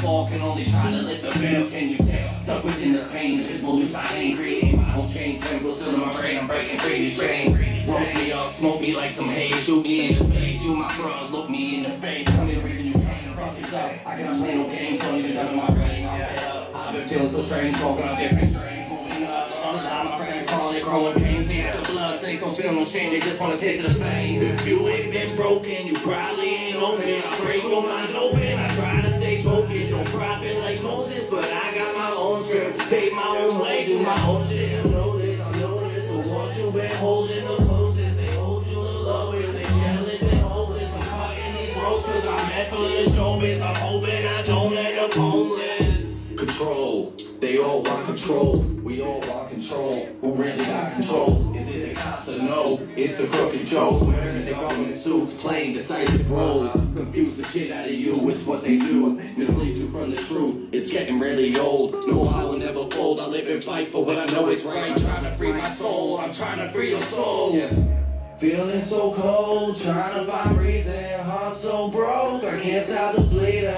fall, can only try to lift the veil. Can you tell? Stuck within this pain, invisible noose, I ain't creating my own change. Chemicals still in my brain, I'm breaking free to change. Roast me up, smoke me like some haze. Shoot me in the space, you my brother, look me in the face. Tell me the reason you came, fuck yourself. I cannot play no games, don't even done in my brain. I'm fed up, I've been feeling so strange, smoking on different strains. Moving up, a lot of my friends calling it growing pains. They have the blood, snakes don't feel no shame, they just wanna taste of the fame. If you ain't been broken, you probably ain't open. I pray your mind open, I try to stay focused. Don't profit like Moses, but I got my own script. Pay my own way, do my own shit. I know this, so what you been holding the closest. They hold you the lowest, they jealous and hopeless. I'm caught in these ropes cause I'm meant for the showbiz. I'm hoping I don't end up homeless. Control, they all want control. We all want control. Who really got control? Is it the cops or no? It's the crooked Joes wearing the government suits, playing decisive roles. Confuse the shit out of you, it's what they do. Mislead you from the truth, it's getting really old. No, I will never fold, I live and fight for what I know is right. I'm trying to free my soul, I'm trying to free your soul. Yes. Feeling so cold, trying to find reason. Heart so broke, I can't stop the bleeding.